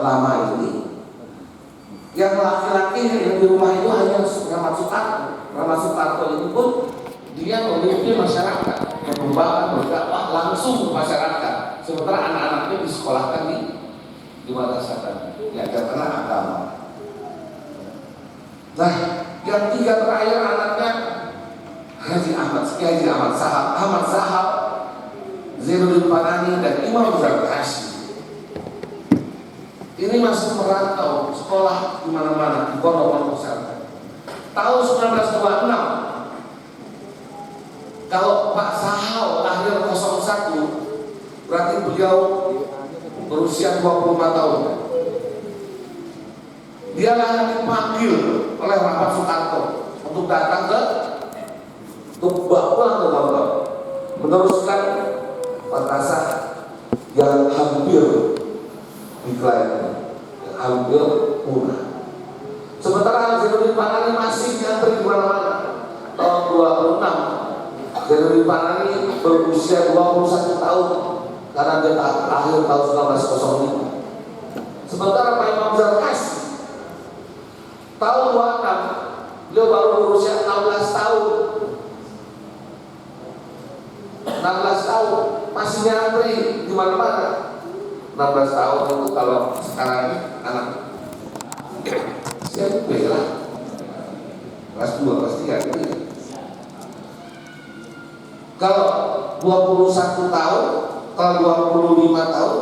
lama ini, yang laki-laki yang di rumah itu hanya Rahmat Sutarto. Rahmat Sutarto itu pun dia memimpin masyarakat, mengembangkan berdakwah langsung ke masyarakat, sementara anak-anaknya disekolahkan di madrasah, diajarkan agama. Nah, yang tiga terakhir anaknya Haji Ahmad Sahab, Zainuddin Panani, dan Imam Muzafar Hashim. Ini masih merantau sekolah di mana-mana di pondok pesantren. Tahun 1926, kalau Pak Sahal lahir 01, berarti beliau berusia 25 tahun. Dialah yang dipanggil oleh Rahmat Sutarto untuk datang ke Bambang meneruskan madrasah yang hampir decline, yang hampir punah. Sementara Zainuddin Panani masih nyantri di mana-mana. Tahun 26, Zainuddin Panani berusia 21 tahun karena dia lahir tahun 1905. Sementara Pak Imam Zarkas tahun 26, beliau baru berusia 16 tahun. 16 tahun masih nyantri di mana-mana. 16 tahun itu kalau sekarang anak SMP lah, kelas 2, kelas 3 gitu ya. Kalau 21 tahun, kalau 25 tahun,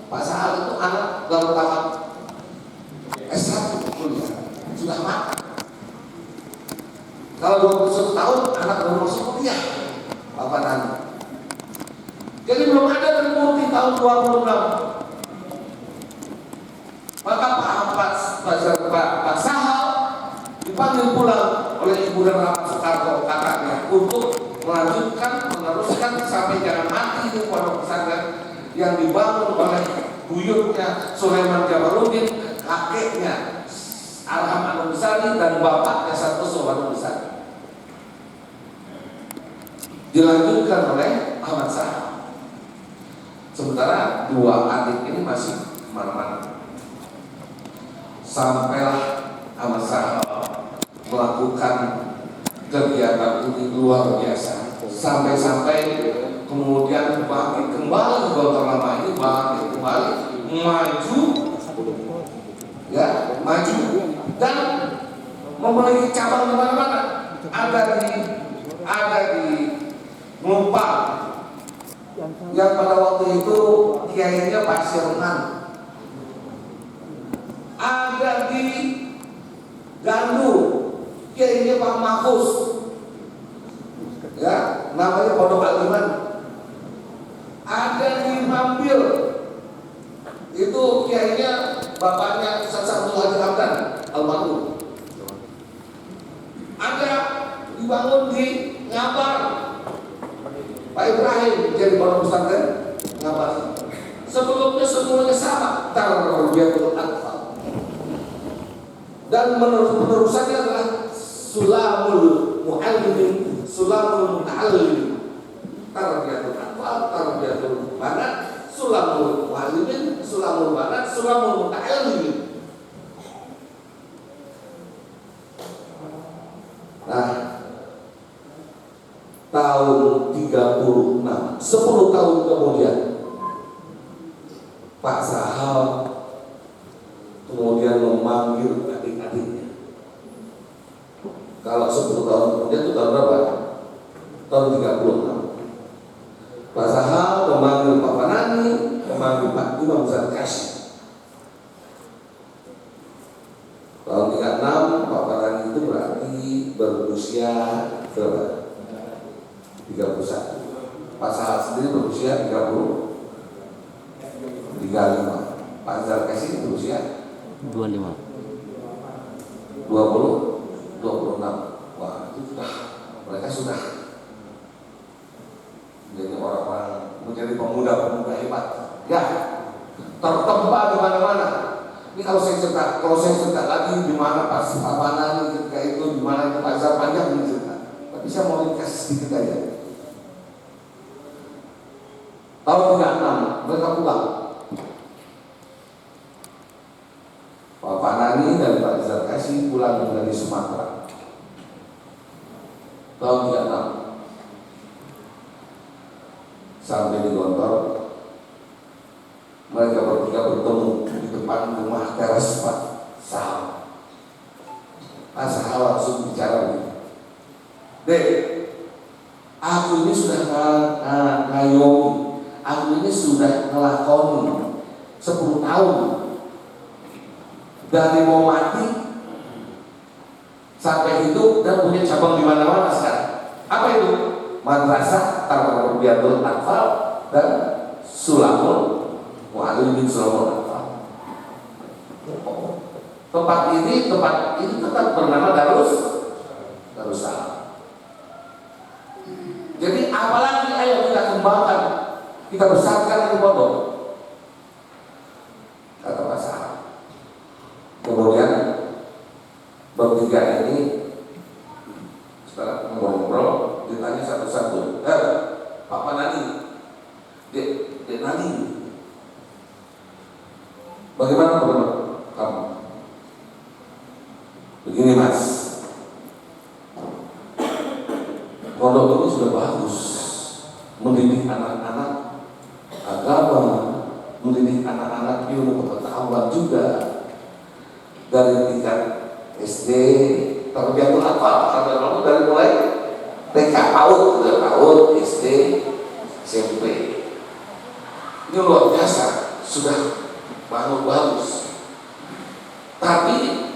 Pak Sahal itu anak baru tamat S1 kuliah, sudah matang. Kalau 21 tahun, anak baru masuk kuliah, Bapak Nani. Jadi belum ada terbukti tahun 26. Maka Pak Sahal dipanggil pulang oleh Ibu dan Rahmat Sutarto kakaknya untuk meneruskan sampai jangan mati di pondok pesantren yang dibangun oleh buyutnya Sulaiman Jamaluddin, kakeknya Alham Anusari, dan bapaknya Santoso Anusari. Dilanjutkan oleh Ahmad Sahal. Sementara dua adik ini masih mana-mana. Sampailah Ahmad Sahal melakukan kegiatan ini luar biasa, sampai-sampai kemudian bangkit kembali Golkar lama ini, bangkit kembali, maju dan memiliki cabang di mana-mana. Ada di Melumpang yang pada waktu itu kiainya Pak Sirman. Ada di Gandu kiainya Pak Mahfuz, ya, namanya Pondok Aliman. Ada di Mampil, itu kiainya bapaknya Ustaz Abdul Haji Hamdan almarhum. Ada dibangun di Ngabar, Pak Ibrahim jadi pondok pesantren Ngabar. Sebelumnya semuanya sama, Tarbiyatul Atfal. Dan penerusannya adalah Sulamul Muallimin, Sulamul Muta'allim. Tarbiyatul Atfal, Tarbiyatul Banat, Sulamul Muallimin, Sulamul Banat, Sulamul Muta'allim. Nah, tahun 36, 10 tahun kemudian, Pak Sahal kemudian memanggil adik-adiknya. Kalau 10 tahun kemudian itu tahun berapa? Tahun 36. Pak Sahal memanggil Pak Panani, memanggil Pak Imam Zarkas. Tahun 36 Pak Panani itu berarti berusia berapa? 31. Pak Sahal sendiri berusia 35. Pak Zarkas ini berusia 25. 26. Wah, itu mereka sudah menjadi orang-orang, menjadi pemuda-pemuda hebat. Ya, tertempa di mana-mana. Ini kalau saya cerita lagi di mana Pak Panani ketika itu, di mana itu Pak Zar panjang ini cerita. Tapi saya mau ringkas sedikit aja. Tahun 36 mereka pulang. Pak Nani dan Pak Zarkasi pulang dari Sumatera tahun 36. Sampai di Gontor, mereka bertiga bertemu di depan rumah teras Pak Sahal. Pak Sahal langsung bicara begini, Dek, aku ini sudah ngayomi, aku ini sudah ngelakoni 10 tahun dari mau mati sampai hidup dan punya cabang di mana-mana sekarang. Apa itu? Madrasah Tarbiyatul Atfal dan Sulamul Muallimin Sulamul Atfal. Tempat ini tetap bernama Darussalam. Jadi apalagi ayo kita kembangkan, kita besarkan di pondok. Kata Pak Sahal. Kemudian bertiga ini setelah ngobrol ditanya satu-satu, Pak Nani, Dek Nani, bagaimana menurut kamu? Begini Mas, pondok ini sudah bagus, mendidik anak-anak agama, mendidik anak-anak ilmu pengetahuan juga. Dari tingkat SD, Tarbiyatul Atfal, dari mulai TK, PAUD, SD, SMP. Ini luar biasa, sudah bagus. Tapi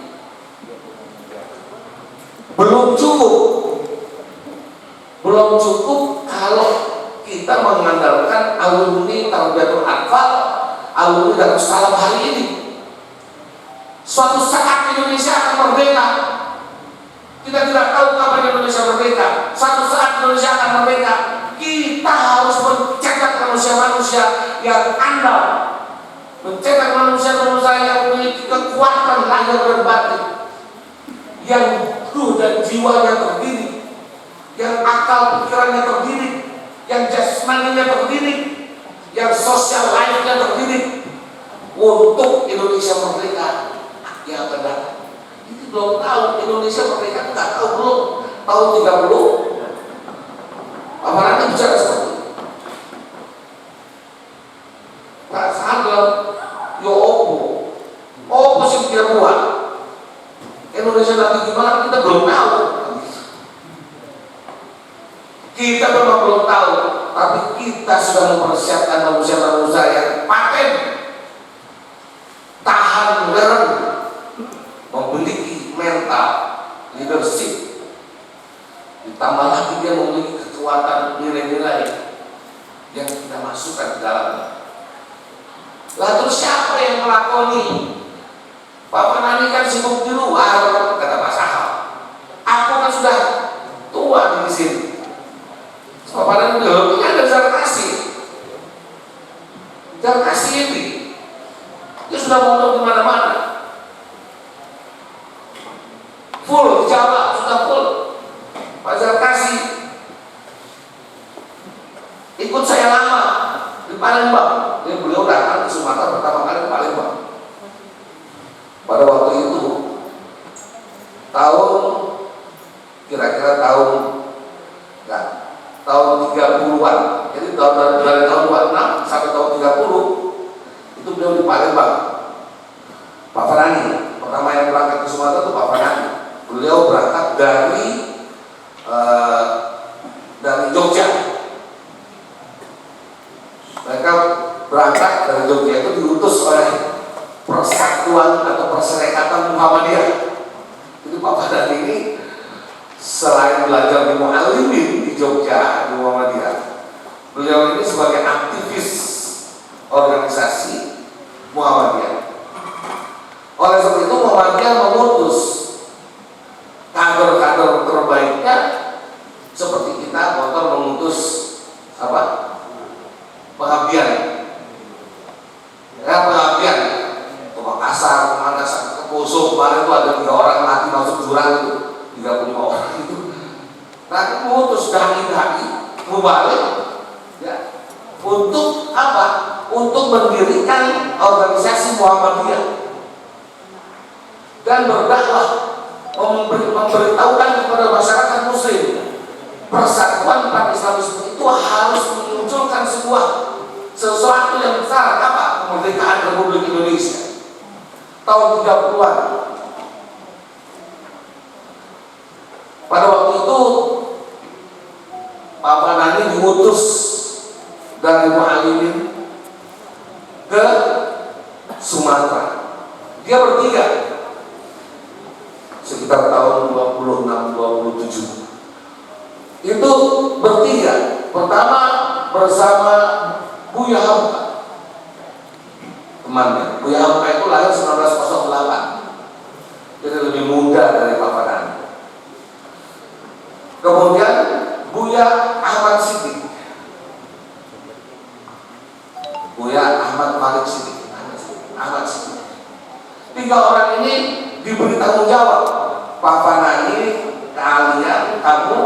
belum cukup kalau kita mengandalkan alumni Tarbiyatul Atfal, alumni Darussalam hari ini. Suatu saat Indonesia akan merdeka. Kita tidak tahu kapan Indonesia merdeka. Suatu saat Indonesia akan merdeka. Kita harus mencetak manusia-manusia yang andal, mencetak manusia-manusia yang memiliki kekuatan lahir dan batin, yang ruh dan jiwanya terdidik, yang akal pikirannya terdidik, yang jasmaninya terdidik, yang sosial life-nya terdidik untuk Indonesia merdeka yang akan datang. Itu belum tahu Indonesia merdeka, nggak tahu belum tahun 30. Apalagi bicara seperti itu. Pak Sadar, yo opo sih dia buat Indonesia nanti gimana kita belum tahu. Kita memang belum tahu, tapi kita sudah mempersiapkan manusia-manusia yang paten, tahan modern, memiliki mental leadership, ditambah lagi dia memiliki kekuatan nilai-nilai yang kita masukkan di dalamnya. Lalu siapa yang melakoni? Pak Nani kan sibuk di luar, kata Pak Sahal. Aku kan sudah tua di sini. Pak Nani belum ada Zarkasi ini. Dia sudah ngomong di mana-mana. Full Jawa sudah full. Pak Zarkasi ikut saya lama di Palembang. Jadi beliau datang ke Sumatera pertama kali ke Palembang. Pada waktu itu kira-kira tahun 30-an. Jadi dari tahun 26 sampai tahun 30 itu beliau di Palembang. Pak Nani pertama yang berangkat ke Sumatera itu Pak Nani. Beliau berangkat dari Jogja. Mereka berangkat dari Jogja itu diutus oleh Persatuan atau Perserikatan Muhammadiyah. Jadi Pak Nani ini selain belajar di Muallimin di Jogja di Muhammadiyah, beliau ini sebagai aktivis organisasi Muhammadiyah. Oleh sebab itu Muhammadiyah mengutus kader-kader terbaiknya, seperti kita motor mengutus pengabdian, pengabdian ke Makassar, kemana, ke Poso kemarin itu ada 3 orang mati masuk jurang itu, 35 orang itu. Nanti mengutus dai-dai mubalik ya, untuk apa? Untuk mendirikan organisasi Muhammadiyah. dan berdakwah, memberitahukan kepada masyarakat muslim persatuan umat Islam itu harus memunculkan sesuatu yang besar. Apa? Kemerdekaan Republik Indonesia tahun 30-an. Pada waktu itu Pak Fanani diutus dari Muallimin ke Sumatera. Dia bertiga sekitar tahun 26-27. Itu bertiga. Pertama bersama Buya Hamka, temannya. Buya Hamka itu lahir 1908, jadi lebih muda dari Pak Fanani. Kemudian Buya Ahmad Siddiq, Buya Ahmad Malik Siddiq, Ahmad Siddiq. Tiga orang ini diberi tanggung jawab. Pak Fanani, kalian, kamu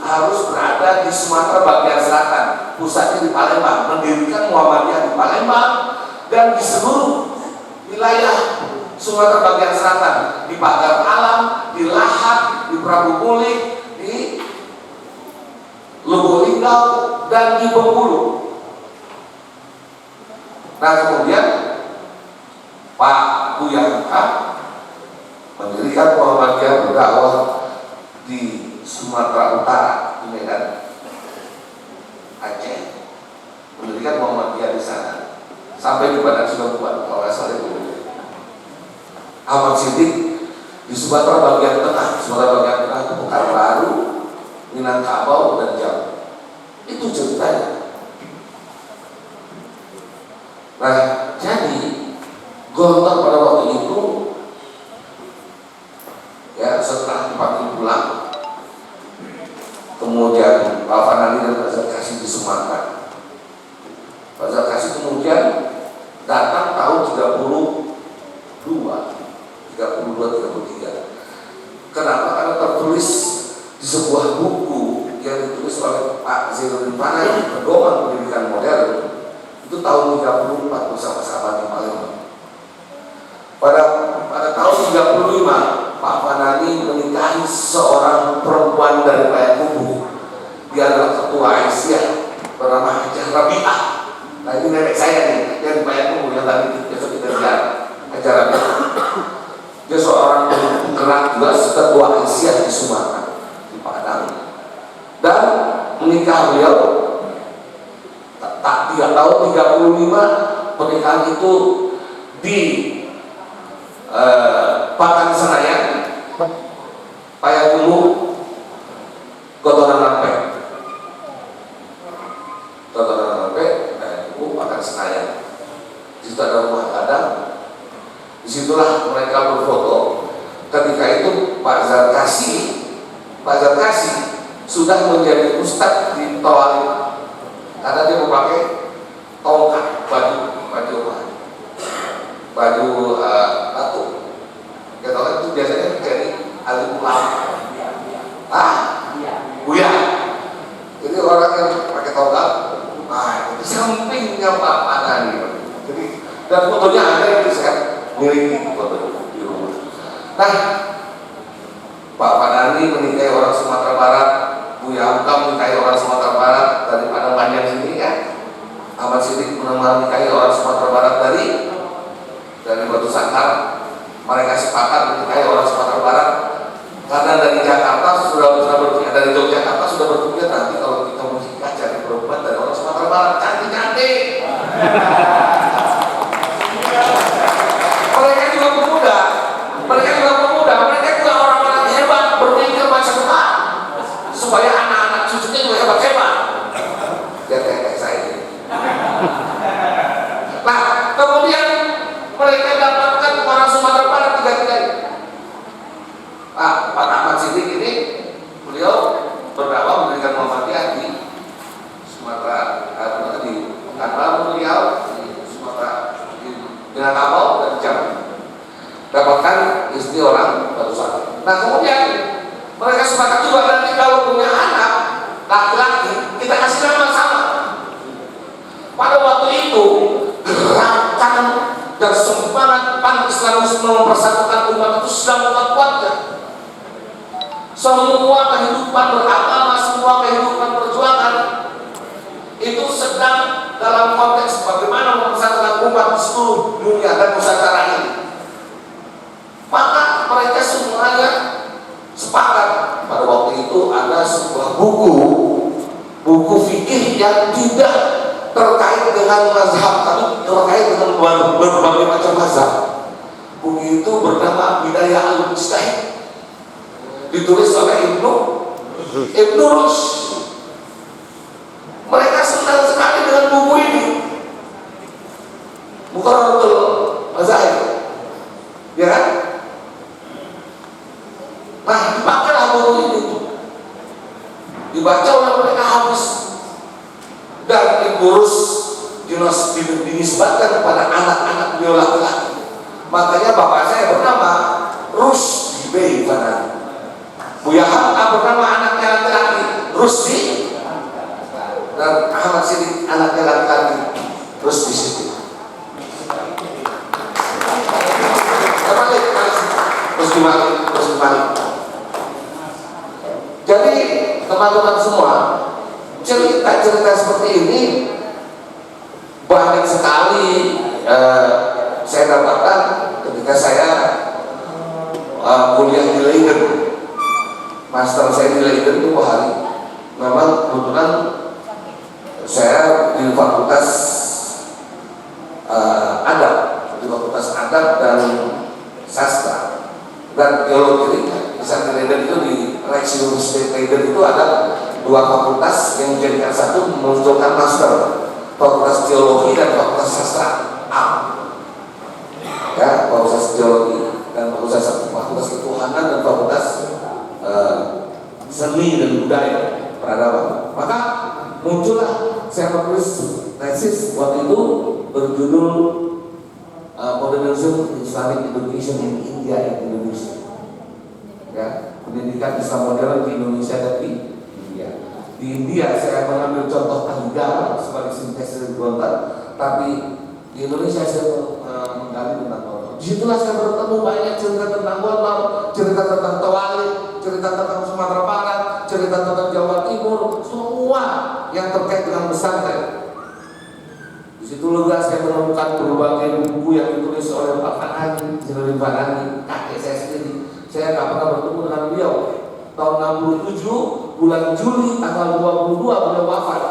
harus berada di Sumatera bagian selatan, pusatnya di Palembang, mendirikan Muhammadiyah di Palembang dan di seluruh wilayah Sumatera bagian selatan, di Pagar Alam, di Lahad, di Prabu Mulih, di Lubuk Linggau, dan di Bengkulu. Nah, kemudian Pak Buya Hamka mendirikan Muhammadiyah berdakwah di Sumatera Utara, di Medan, Aceh, mendirikan Muhammadiyah di sana sampai di Padang Sidempuan, kalau nggak salah itu. Ahmad Siddiq di Sumatera bagian tengah, Sumatera bagian tengah itu Pekanbaru, Minangkabau, dan Jawa. Itu ceritanya. Nah, jadi Gontor pada waktu itu ya setelah dipanggil pulang, kemudian Pak Fanani dan Pak Zarkasi di Sumatera. Pak Zarkasi kemudian datang tahun 33. Kenapa? Karena tertulis di sebuah buku yang ditulis oleh Pak Zainuddin Panai, Pedoman Pendidikan Modern, itu tahun 34 bersama-sama di Palembang. Pada tahun 35 Pak Fanani menikahi seorang perempuan dari Payakumbuh. Dia adalah ketua Aisyah bernama Hajah Rabi'ah. Nah, ini nenek saya nih yang Payakumbuh yang tadi besok kita lihat acara. Dia seorang penggerak juga ketua Aisyah di Sumatera, di Padang. Dan menikah beliau tak 3 tahun 35 pernikahan itu di Pakan Senayan, Payakumbuh, Kotoran Lampe, Payakumbuh, Pakan Senayan. Di situ ada rumah gadang. Disitulah mereka berfoto. Ketika itu Pak Zarkasi sudah menjadi ustadz di Tawalib karena dia memakai tongkat, baju batu. Kita tahu itu biasanya jadi alim ulama. Buya. Jadi orang yang pakai tongkat, itu sampingnya Pak Fanani. Jadi dan fotonya ada yang saya miliki foto di rumah. Nah, Pak Fanani menikahi orang Sumatera Barat, Buya Hamka menikahi orang Sumatera Barat dari Padang Panjang sini ya. Ahmad Siddiq menikahi orang Sumatera Barat dari Batu Sangkar. Mereka sepakat menikahi orang Sumatera Barat karena dari Jakarta sudah berpikir, dari Yogyakarta sudah berpikir nanti kalau kita menikah cari perempuan dari orang Sumatera Barat cantik-cantik. Mereka juga pemuda, mereka juga orang-orang hebat, berpikir masa depan supaya anak-anak cucunya juga hebat-hebat. Ya kayak saya. Nah, kemudian mereka dapatkan orang Sumatera Barat tiga-tiganya. Pak Ahmad Siddiq ini beliau berdakwah mendirikan Muhammadiyah di Sumatera, di Pekanbaru, Riau, di Sumatera, di Minangkabau dan Jambi. Dapatkan istri orang Batu Sangkar. Nah, kemudian mereka sepakat juga nanti kalau punya anak laki-laki kita kasih nama sama. Pada waktu itu gerakan dan semangat Pan-Islam nasionalisme mempersatukan umat itu sedang kuat-kuatnya. Semua kehidupan beragama, semua kehidupan perjuangan itu sedang dalam konteks bagaimana mempersatukan umat di seluruh dunia dan Nusantara ini. Maka mereka semuanya sepakat. Pada waktu itu ada sebuah buku fikih yang tidak terkait dengan mazhab, tapi terkait dengan berbagai macam mazhab. Buku itu bernama Bidayah al-Mujtahid, ditulis oleh Ibnu Rushd. Mereka senang sekali dengan buku ini. Muqarraratul Mazahib, ya kan? Nah, dipakailah buku ini, dibaca oleh mereka habis, dan Ibnu Rushd dinisbatkan kepada anak-anak beliau laki-laki. Makanya bapak saya bernama Rushdi Bey Fanani. Buya Hamka bernama anaknya laki-laki Rusdi, dan Ahmad Siddiq anaknya laki-laki Rusdi Siddiq. Rusdi Malik. Jadi teman-teman semua, cerita-cerita seperti ini banyak sekali saya dapatkan ketika saya kuliah di Leiden. Master saya di Leiden itu hari. Memang kebetulan saya di fakultas adab dan sastra dan teologi. Di sana Leiden itu di Rijksuniversiteit Leiden itu ada dua fakultas yang menjadikan satu memunculkan master, fakultas teologi dan fakultas sastra. Ya, fakultas teologi dan fakultas ketuhanan dan fakultas seni dan budaya peradaban. Maka muncullah saya menulis tesis waktu itu berjudul Modernism Islamic Education in India and Indonesia. Ya, pendidikan Islam modern di Indonesia dan di India. Di India saya mengambil contoh Tahidar sebagai sintesis Gontar, tapi di Indonesia saya menggali tentang Gontar. Disitulah saya bertemu banyak cerita tentang Gontar, cerita tentang Tawali, cerita tentang Sumatera Barat, cerita tentang Jawa Timur, semua yang terkait dengan pesantren. Di situ lega saya menemukan berbagai buku yang ditulis oleh Pak Fanani, Jenderal Fanani, kakek saya sendiri. Saya nggak pernah bertemu dengan beliau. Tahun 67 bulan Juli tanggal 22 beliau wafat.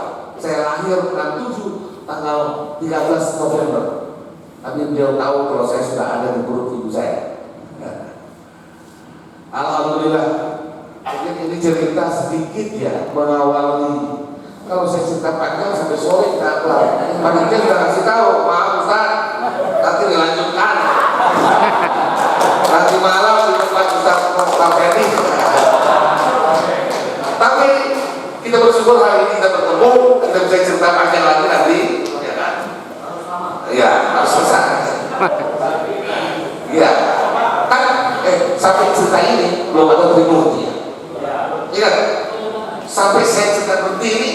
Saya lahir 67 tanggal 13 November. Tapi beliau tahu kalau saya sudah ada di perut ibu saya. Alhamdulillah. Mungkin ini cerita sedikit ya mengawali. Kalau saya cerita panjang sampai sore nggak kelar. Panitia sudah kasih tahu, Pak Ustaz, nanti dilanjutkan. Nanti malam di tempat Ustaz Ferdi. Tapi kita bersyukur hari ini kita bertemu, kita bisa cerita panjang lagi nanti, ya kan? Iya, harus selesai. Iya. Kan, sampai cerita ini belum ada Trimurti. Iya. Sampai saya cerita berhenti ini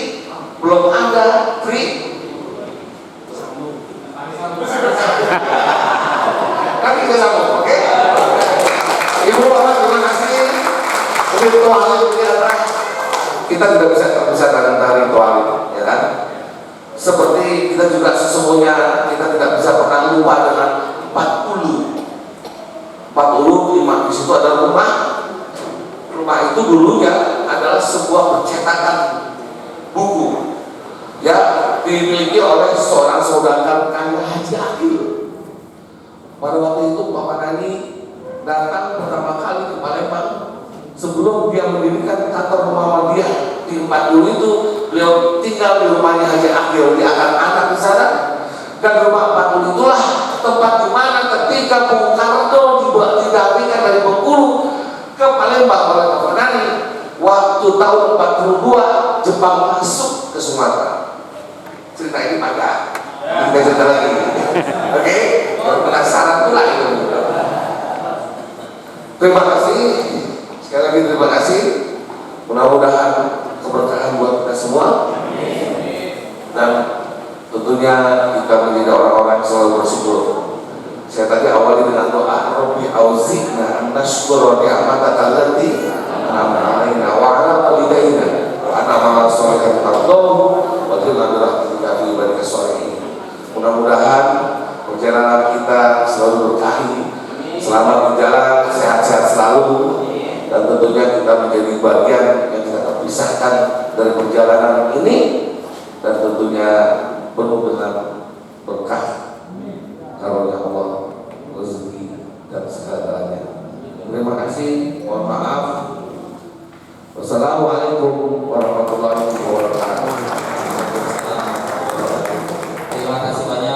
belum ada Tapi kita sambung, oke? Ibu bapak terima kasih. Mungkin Tuhan kita tidak bisa tari Tuhan, ya kan? Seperti kita juga sesungguhnya kita tidak bisa pernah lupa dengan 40 di situ ada rumah itu dulunya adalah sebuah percetakan buku yang dimiliki oleh seorang saudagar kaya Haji Akil. Pada waktu itu Pak Fanani datang pertama kali ke Palembang sebelum dia mendirikan kantor Muhammadiyah di 40 itu. Beliau tinggal di rumahnya Haji Akil, dia akan anak di sana, dan rumah 40 itulah tempat di mana ketika Bung Karno didapatkan dari Bengkulu ke Palembang oleh Pak Fanani waktu tahun 42 Jepang masuk ke Sumatera. Cerita ini pada kita cerita lagi. Oke? Penasaran pula itu. Terima kasih. Sekali lagi terima kasih. Mudah-mudahan keberkahan buat kita semua. Dan tentunya kita menjadi orang-orang yang selalu bersyukur. Saya tadi awali dengan doa nashkura ni'mataka allati an'amta 'alaina wa 'ala walidaina wa an na'mala sholihan tardhahu wa qina bi rahmatika fi ibadika sholihin. Mudah-mudahan perjalanan kita selalu berkahi, selamat berjalan, sehat-sehat selalu, dan tentunya kita menjadi bagian yang tidak terpisahkan dari perjalanan ini, dan tentunya penuh dengan berkah karunia Allah, rezeki dan segalanya. Terima kasih, mohon maaf. Wassalamualaikum warahmatullahi